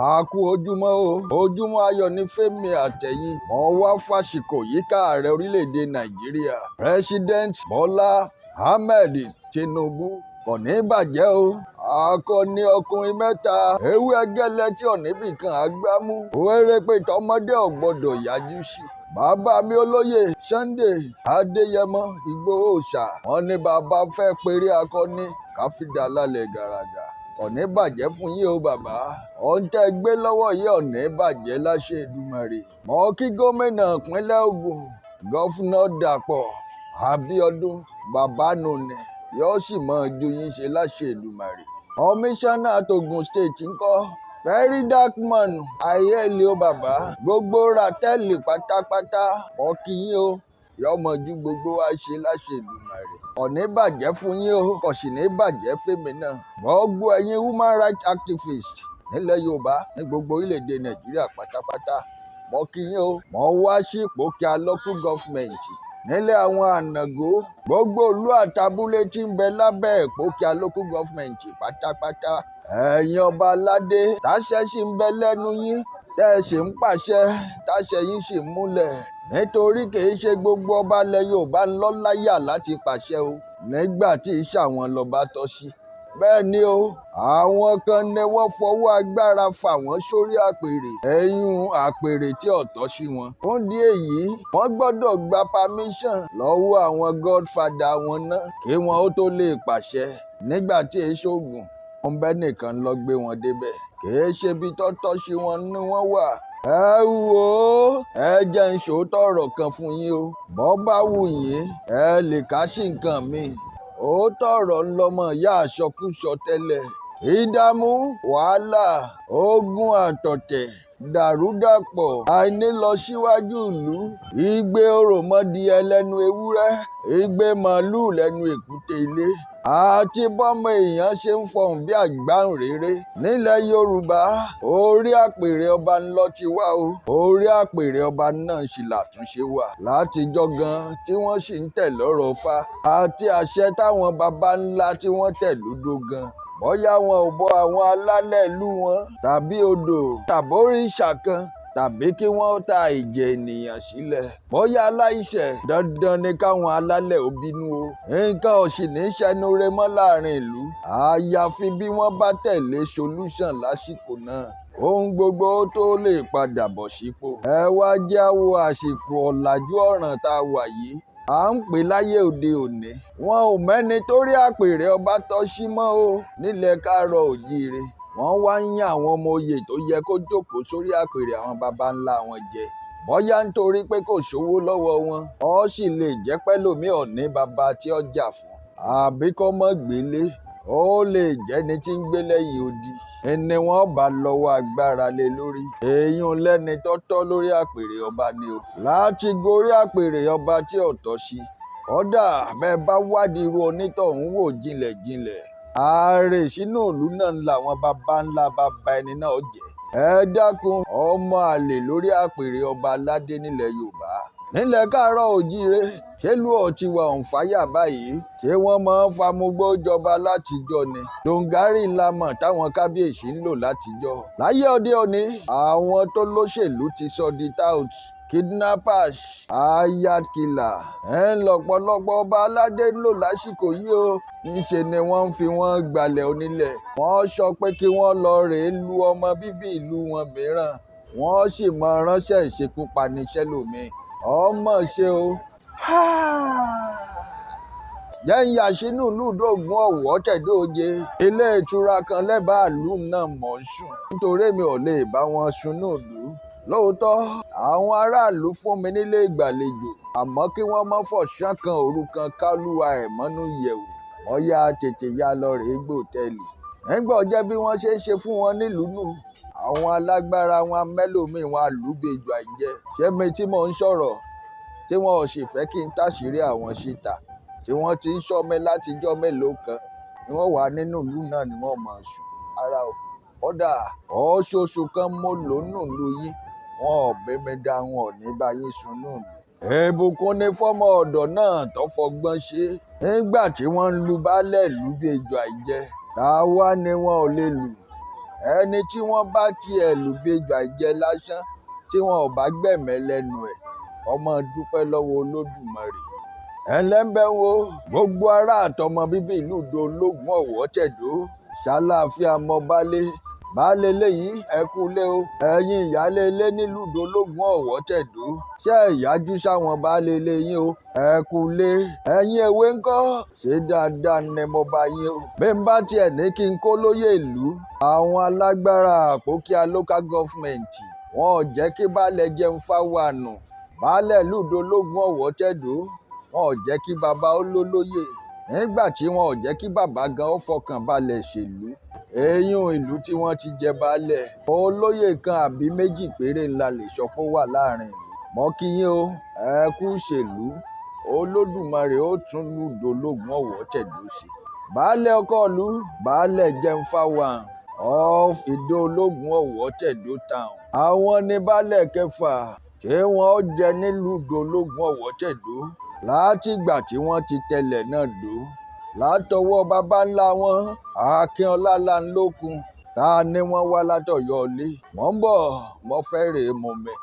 Àkú ojúmọ́ o, ojúmọ́ ayọ̀ ní fẹ́mi àtẹ̀yìn. Mo wá fàsìkò yíká ààrẹ orílẹ̀-èdè Nàìjíríà, President Bọ́lá Ahmed Tinubu. Kò ní bàjẹ́ o. Akọni ọkùnrin mẹ́ta, ewé ẹgẹlẹ tí ọ̀nìbìkan àgbámú. Wéré pé tọmọdé ò gbọdọ̀ yájú sí. Bàbá mi olóyè Sunday Adéyẹmọ Ìgbòho Òòṣà. Wọ́n ní bàbá fẹ́ péré akọni káfíńdà lálẹ́ gàràgà. Kò ní bàjẹ́ fún yín o bàbá. Ohun tẹ́ gbé lọ́wọ́ yìí ò ní bàjẹ́ láṣẹ Èdùmàrè. Mo kí gómìnà ìpínlẹ̀ Ògùn, gọ́fúnà Dàpọ̀ Abíọ́dún, bàbá nùní yóò sì máa ju yín ṣe láṣẹ Èdùmàrè. Kọmíṣánná t'Ògùn State ńkọ́? Very dark man ayéèlé o bàbá. Gbogbo rátẹ́ẹ̀lì pátápátá mo kí yín o. Yóò mọ ju gbogbo wa ṣe láṣẹ Èdùmàrè. Kò ní bàjẹ́ fún yín o, kò sì ní bàjẹ́ fèmí náà. Gbogbo ẹ̀yin human rights activists nílẹ̀ Yorùbá ní gbogbo orílẹ̀-èdè Nàìjíríà pátápátá mo kí yín o. Mo wá sí Ìpókíà local government nílẹ̀ àwọn ànàgó. Gbogbo ìlú àtàbúlé tí ń bẹ lábẹ́ Ìpókíà local government pátápátá. Ẹ̀yin ọba aládé táṣẹ sì ń bẹ lẹ́nu yín, tẹ́ ẹ sì ń pàṣẹ, táṣẹ yín sì ń múlẹ̀. Nítorí kìí ṣe gbogbo ọba ilẹ̀ Yorùbá ń lọ láyà láti pàṣẹ o, nígbà tí ìṣàwọn lọ́ba tọ́ sí. Bẹ́ẹ̀ ni o, àwọn kan ní wọ́n fọwọ́ agbára fà wọ́n sórí àpèrè, ẹ̀yún àpèrè tí ò tọ́ sí wọn. Fún ìdí èyí, wọ́n gbọ́dọ̀ gba permission lọ́wọ́ àwọn godfather wọn náà kí wọ́n ó tó lè pàṣẹ. Nígbà tí èso ògùn, wọ́n bẹ́ nìkan lọ gbé wọn débẹ̀. Kìí ṣe ibi tó tọ́ sí wọn ni wọ́n wà. Ẹ wò ó, ẹ jẹ́ n sòótọ́ ọ̀rọ̀ kan fún yín o. Bọ́ bá wù yín, ẹ lè ká sí nǹkan mi. Òótọ́ ọ̀rọ̀ ń lọmọ ìyá àsọkúsọ tẹ́lẹ̀. Ìdààmú, wàhálà, ogun àtọ̀tẹ̀, dàrúdàpọ̀, àìní lọ síwájú ìlú, igbe òròmọdìẹ lẹ́nu ewúrẹ́, igbe màálùú lẹ́nu èkúté ilé, àti bọ́mọ èèyàn ṣe ń fọhùn bí àgbáǹréré. Nílẹ̀ Yorùbá, orí àpèrè ọba ńlọ ti wá o. Orí àpèrè ọba náà sì làtúnṣe wà látijọ́ gan tí wọ́n sì ń tẹ̀ lọ́rọ̀ Ifá àti àṣẹ táwọn baba ńlá tí wọ́n tẹ̀ lódò gan. Bóyá wọn ò bọ àwọn alálẹ̀ ìlú wọn tàbí odò tàbóríṣà kan, tàbí kí wọ́n ta ìjẹ ènìyàn sílẹ̀. Bóyá aláìṣẹ̀ dandan ni káwọn alálẹ̀ ó bínú o. Nǹkan ò sì ní ṣẹnure mọ́ láàrin ìlú. Àyàfi bí wọ́n bá tẹ̀lé solution lásìkò náà, ohun gbogbo tó lè padà bọ̀ sípò. Ẹ wá jẹ́ wo àsìkò ọ̀làjú ọ̀ràn tá a wà yìí. À ń pè láyé òde òní. Wọn ò mẹ́ni torí àpèrè ọba tọ́ sí mọ́ o nílẹ̀ Káàárọ̀ Oòjíire. Wọ́n wá ń yan àwọn ọmọ oyè tó yẹ kó jókòó sórí àpèrè àwọn baba ńlá wọn jẹ. Bóyá nítorí pé kò sówó lọ́wọ́ wọn, ó sì lè jẹ́ pẹ́lòmíì ò ní baba tí ó jà fún. Àbí kó mọ́ gbélé, ó lè jẹ́ni tí ń gbé lẹ́yìn odi. Ẹni wọ́n bá lọ́wọ́ agbára lé lórí. Èèyàn lẹ́ni tó tọ́ lórí àpèrè ọba ni o. Láti gorí àpèrè ọba tí ò tọ́ sí. Kódà bẹ́ẹ̀ bá wádìí irú onítọ̀hún wò jinlẹ̀jinlẹ̀, ààrẹ sínú ìlú náà làwọn baba ńlá baba ẹni náà jẹ́. Ẹ dákun, ọmọ àlè lórí àpèrè ọba aládé nílẹ̀ Yorùbá. Nílẹ̀ Káàárọ̀ Oòjíire, ṣélú ọ̀tí wa on fire báyìí? Ṣé wọ́n máa ń famugbó jọba látijọ́ ni? Dongari ńlá mọ̀ táwọn kábíyèsí ń lò látijọ́. Láyé òde òní, àwọn tó lóṣèlú ti sọ di tout, kidnappers, hired killer. Lọ́pọ̀lọpọ̀ ọba aládé ń lò lásìkò yìí o. Ńṣe ni wọ́n ń fi wọ́n gbalẹ̀ onílẹ̀. Wọ́n sọ pé kí wọ́n lọ rèé lu ọmọ bíbí ìlú wọn mìíràn. Wọ́n sì máa ránṣẹ́ ìṣekúpani sẹ́lòmíì. Ọmọ ṣe o. Jẹ́ ń yà sínú ìlú Ìdóògùn Ọ̀wọ̀ tẹ̀dóje. Ilé ìtura kan lẹ́bàá ìlú náà mọ̀ ń sùn. Nítorí mi ò lè bá wọn sunú ìlú. Lóòótọ́, àwọn aráàlú fún mi nílé ìgbàlejò. Àmọ́ kí wọ́n má fọ̀sán kan òru kan kálúwa ẹ̀ mọ́nú yẹ̀wò. Wọ́n yá tètè yá lọ rèé gbòtẹ́ẹ̀lì. Nígbà jẹ́ bí wọ́n ṣe ń ṣe fún wọn nílùú nù. Àwọn alágbára wọn mẹ́lòmíì wọn àlùbẹ́jọ àìjẹ́. Ṣé mi tí mò ń sọ̀rọ̀ tí wọn ò sì fẹ́ kí n táṣìírí àwọn síta, tí wọ́n ti ń ṣọ́ mi látijọ́ mélòó kan ni wọ́n wà nínú ìlú náà ni wọ́n máa sùn. Ara o, kódà oṣooṣù kan mo lò nù ìlú yín, wọn ò bẹ́mi dá, wọn ò ní bá yín sùn nù ìlú. Ìbùkún ni fọ́mọ ọ̀dọ̀ náà tó fọgbọ́n ṣe. Nígbà tí wọ́n ń lu baálẹ̀ ìlú bí ejò àìjẹ́, táwa ni wọn ò lè lù. ẹni tí wọ́n bá tiẹ̀ lù bejò àìjẹ lásán tí wọn ò bá gbẹ̀mẹ́ lẹ́nu ẹ̀ ọmọ dúpẹ́ lọ́wọ́ Olódùmarè. ẹlẹ́mbẹ̀ wo gbogbo ará àtọmọ bíbí ìlú Ìdó Ológun Ọ̀wọ̀ tẹ̀dó ṣàlàáfíà mọ baálé léyìí ẹ kú ilé o ẹ̀yin ìyálé ilé nílùú Ìdó Ológun Ọ̀wọ̀ tẹ̀dó ṣé ìyájú sáwọn baálé ilé yín o ẹ kú ilé ẹ̀yin èwe ńkọ́ ṣé dáadáa ni mo bá yín o bí n bá tiẹ̀ ní kí n kó lóyè ìlú àwọn alágbára Àpókíà local government wọn ò jẹ́ kí baálẹ̀ jẹun fáwọn àná baálẹ̀ ìlú Ìdó Ológun Ọ̀wọ̀ tẹ̀dó wọn ò jẹ́ kí bàbá ó lólóyè nígbà tí wọn ò jẹ́ kí bàbá gan ó fọkàn balẹ̀ ṣèlú èèyàn ìlú tí wọ́n ti jẹ baálẹ̀ olóyè kan àbí méjì péré ńlá lè sọ pé ó wà láàrin ìlú mọ́ kí yín o ẹ kú ṣèlú Olódùmarè ó tún ìlú Ìdó Ológun Ọ̀wọ̀ tẹ̀dó ṣe baálẹ̀ ọkọ ìlú baálẹ̀ jẹun fáwọn of Ìdó Ológun Ọ̀wọ̀ tẹ̀dó town àwọn ní baálẹ̀ kẹfà tí wọ́n jẹ nílùú Ìdó Ológun Ọ̀wọ̀ tẹ̀dó látìgbà tí wọ́n ti tẹlẹ̀ náà dó látọwọ́ baba ńlá wọn Akínọlá Láńlókun tá a ní wọ́n wá látọ̀yọ́ ilé mò ń bọ̀ mo fẹ́ rèé mo mẹ́.